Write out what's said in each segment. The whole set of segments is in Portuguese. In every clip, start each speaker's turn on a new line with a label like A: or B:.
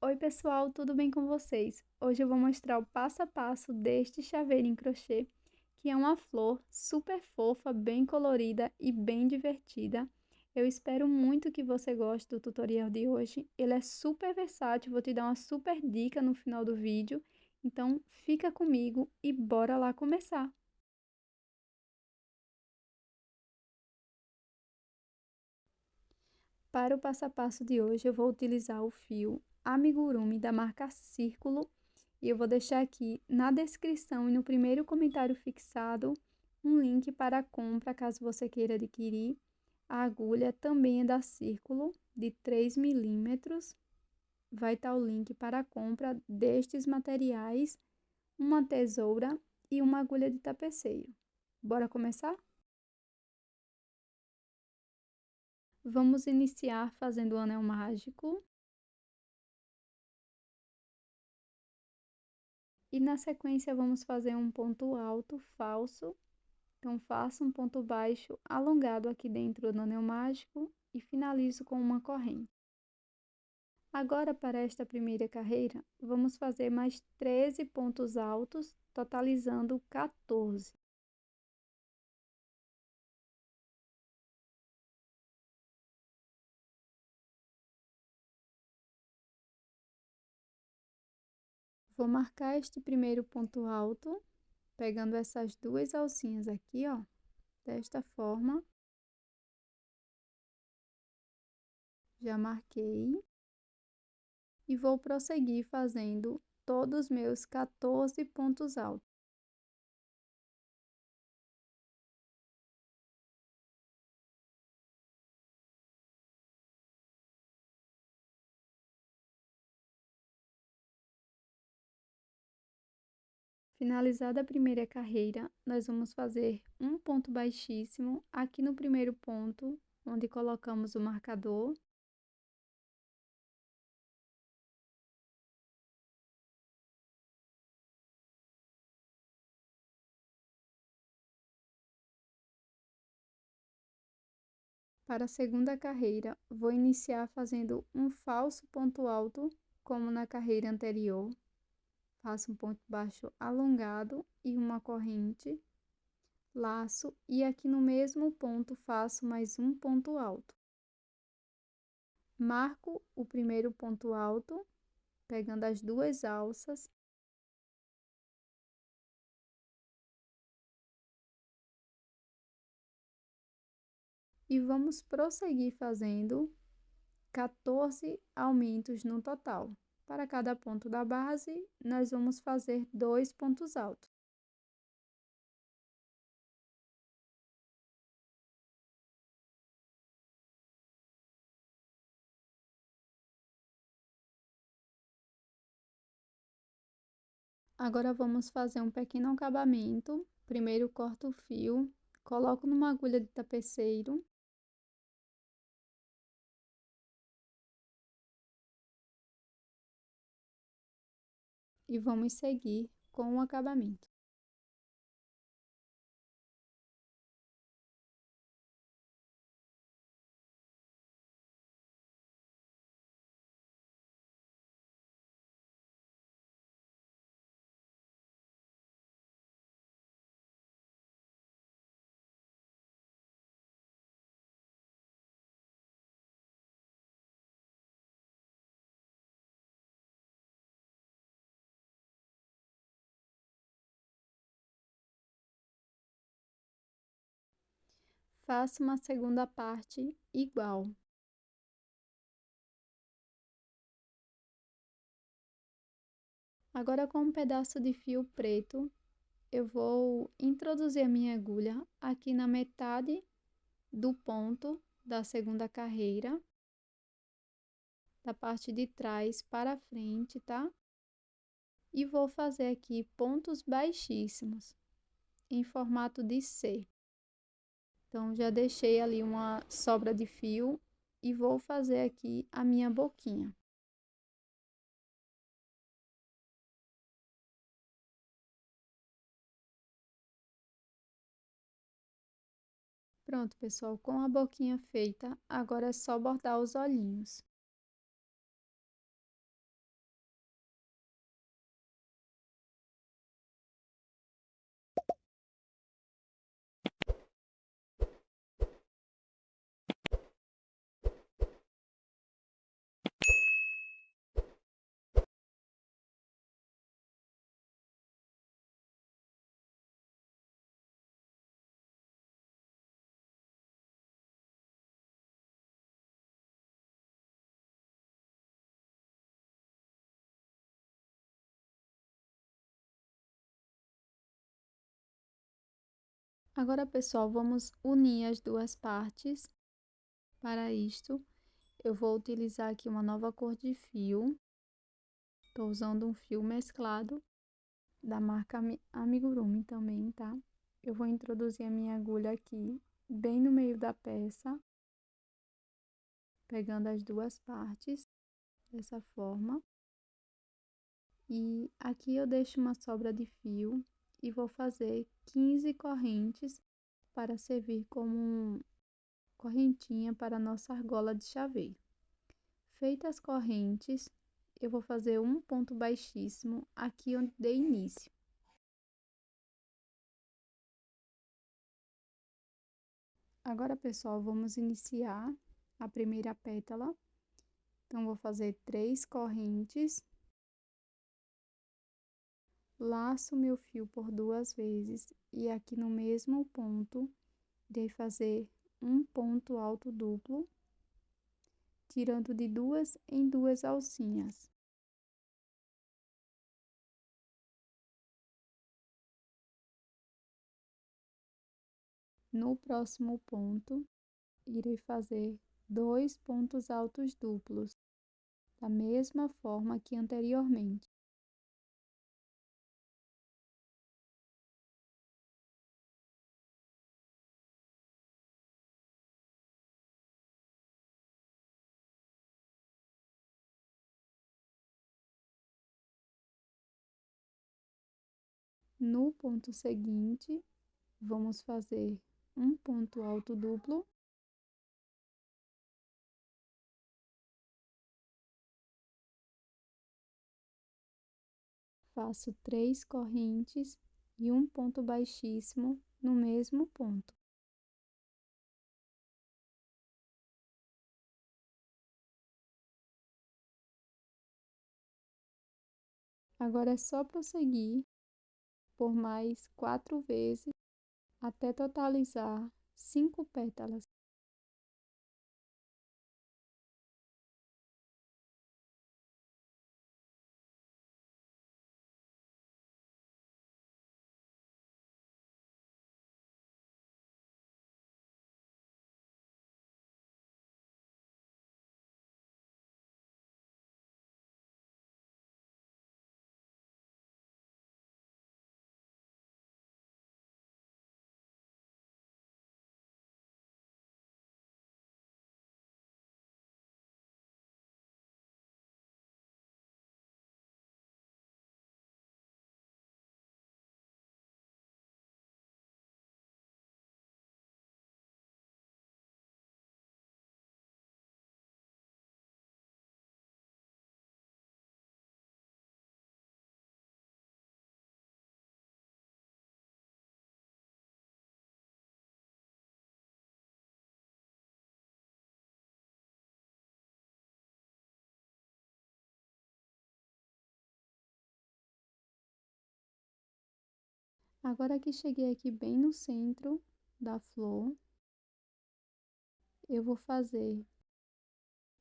A: Oi pessoal, tudo bem com vocês? Hoje eu vou mostrar o passo a passo deste chaveiro em crochê, que é uma flor super fofa, bem colorida e bem divertida. Eu espero muito que você goste do tutorial de hoje. Ele é super versátil, vou te dar uma super dica no final do vídeo. Então fica comigo e bora lá começar! Para o passo a passo de hoje, eu vou utilizar o fio amigurumi da marca Círculo e eu vou deixar aqui na descrição e no primeiro comentário fixado um link para a compra, caso você queira adquirir. A agulha também é da Círculo, de 3 milímetros. Vai estar o link para a compra destes materiais, uma tesoura e uma agulha de tapeceiro. Bora começar? Vamos iniciar fazendo o anel mágico. E na sequência vamos fazer um ponto alto falso. Então faço um ponto baixo alongado aqui dentro do anel mágico e finalizo com uma corrente. Agora, para esta primeira carreira, vamos fazer mais 13 pontos altos, totalizando 14. Vou marcar este primeiro ponto alto, pegando essas duas alcinhas aqui, ó, desta forma. Já marquei. E vou prosseguir fazendo todos os meus 14 pontos altos. Finalizada a primeira carreira, nós vamos fazer um ponto baixíssimo aqui no primeiro ponto, onde colocamos o marcador. Para a segunda carreira, vou iniciar fazendo um falso ponto alto, como na carreira anterior. Faço um ponto baixo alongado e uma corrente, laço e aqui no mesmo ponto faço mais um ponto alto. Marco o primeiro ponto alto, pegando as duas alças. E vamos prosseguir fazendo 14 aumentos no total. Para cada ponto da base, nós vamos fazer 2 pontos altos. Agora vamos fazer um pequeno acabamento. Primeiro corto o fio, coloco numa agulha de tapeceiro. E vamos seguir com o acabamento. Faço uma segunda parte igual. Agora, com um pedaço de fio preto, eu vou introduzir a minha agulha aqui na metade do ponto da segunda carreira, da parte de trás para frente, tá? E vou fazer aqui pontos baixíssimos, em formato de C. Então, já deixei ali uma sobra de fio e vou fazer aqui a minha boquinha. Pronto, pessoal, com a boquinha feita, agora é só bordar os olhinhos. Agora, pessoal, vamos unir as duas partes. Para isto, eu vou utilizar aqui uma nova cor de fio. Estou usando um fio mesclado da marca Amigurumi também, tá? Eu vou introduzir a minha agulha aqui, bem no meio da peça, pegando as duas partes, dessa forma. E aqui eu deixo uma sobra de fio e vou fazer 15 correntes para servir como correntinha para a nossa argola de chaveiro. Feitas as correntes, eu vou fazer um ponto baixíssimo aqui onde dei início. Agora, pessoal, vamos iniciar a primeira pétala. Então, vou fazer 3 correntes. Laço meu fio por 2 vezes e aqui no mesmo ponto, irei fazer um ponto alto duplo, tirando de 2 em 2 alcinhas. No próximo ponto, irei fazer 2 pontos altos duplos, da mesma forma que anteriormente. No ponto seguinte, vamos fazer um ponto alto duplo, faço 3 correntes e um ponto baixíssimo no mesmo ponto. Agora é só prosseguir por mais 4 vezes até totalizar 5 pétalas. Agora que cheguei aqui bem no centro da flor, eu vou fazer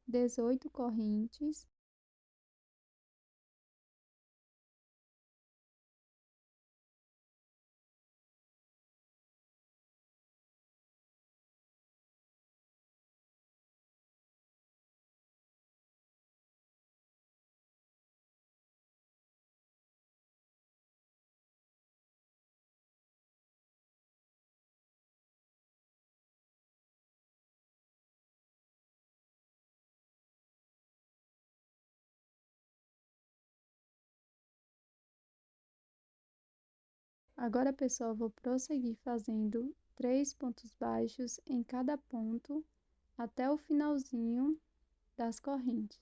A: 18 correntes. Agora, pessoal, eu vou prosseguir fazendo 3 pontos baixos em cada ponto até o finalzinho das correntes.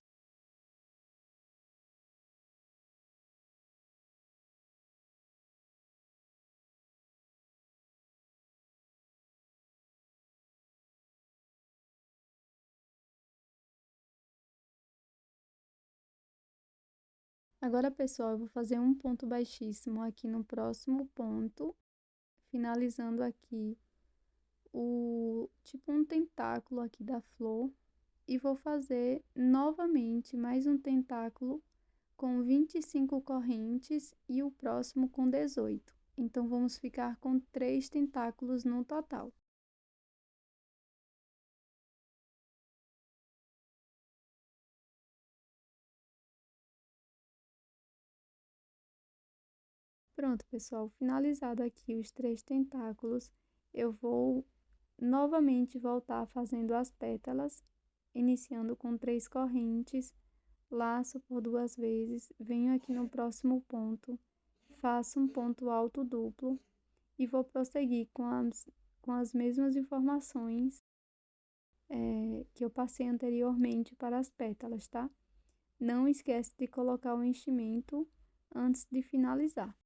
A: Agora, pessoal, eu vou fazer um ponto baixíssimo aqui no próximo ponto, finalizando aqui tipo um tentáculo aqui da flor, e vou fazer novamente mais um tentáculo com 25 correntes e o próximo com 18. Então, vamos ficar com 3 tentáculos no total. Pronto, pessoal, finalizado aqui os 3 tentáculos, eu vou novamente voltar fazendo as pétalas, iniciando com 3 correntes, laço por 2 vezes, venho aqui no próximo ponto, faço um ponto alto duplo e vou prosseguir com as mesmas informações que eu passei anteriormente para as pétalas, tá? Não esquece de colocar o enchimento antes de finalizar.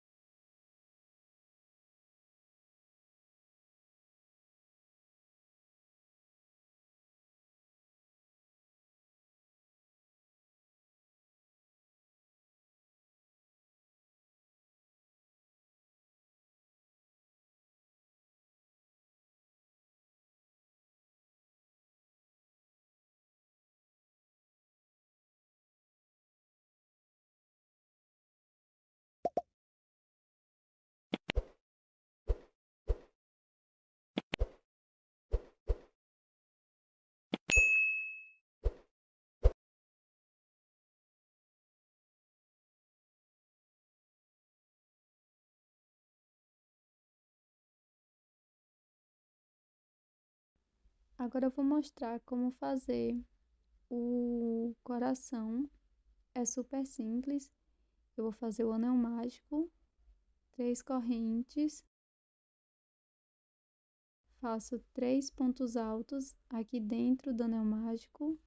A: Agora eu vou mostrar como fazer o coração. É super simples. Eu vou fazer o anel mágico, 3 correntes, faço 3 pontos altos aqui dentro do anel mágico.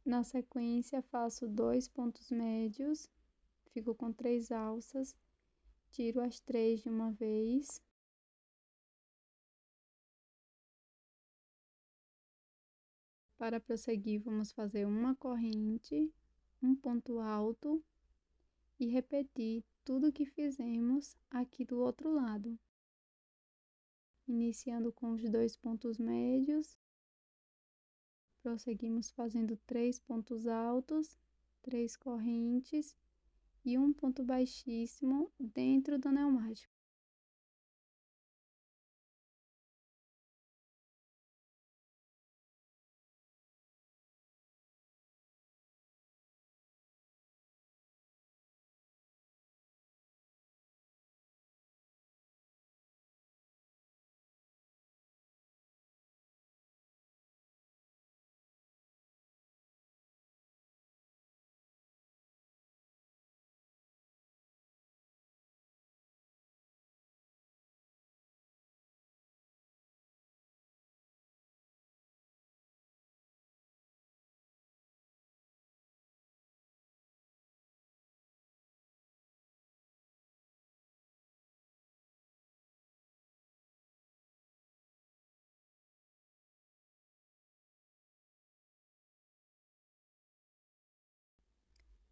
A: Na sequência, faço 2 pontos médios, fico com 3 alças, tiro as 3 de uma vez. Para prosseguir, vamos fazer uma corrente, um ponto alto e repetir tudo que fizemos aqui do outro lado. Iniciando com os 2 pontos médios, prosseguimos fazendo 3 pontos altos, 3 correntes e um ponto baixíssimo dentro do anel mágico.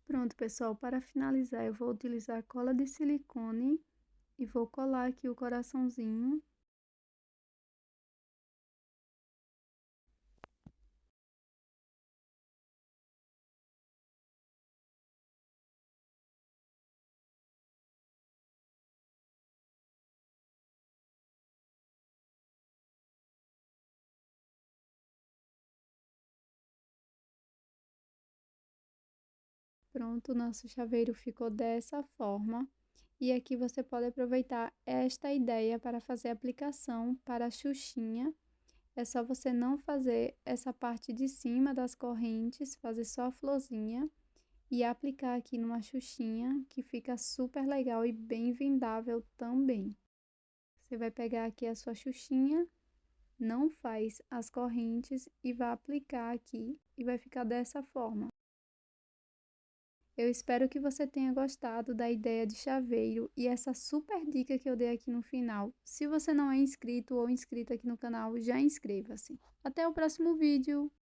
A: Pronto, pessoal, para finalizar eu vou utilizar cola de silicone e vou colar aqui o coraçãozinho. Pronto, o nosso chaveiro ficou dessa forma. E aqui você pode aproveitar esta ideia para fazer a aplicação para a xuxinha. É só você não fazer essa parte de cima das correntes, fazer só a florzinha e aplicar aqui numa xuxinha, que fica super legal e bem vendável também. Você vai pegar aqui a sua xuxinha, não faz as correntes e vai aplicar aqui e vai ficar dessa forma. Eu espero que você tenha gostado da ideia de chaveiro e essa super dica que eu dei aqui no final. Se você não é inscrito ou inscrita aqui no canal, já inscreva-se. Até o próximo vídeo!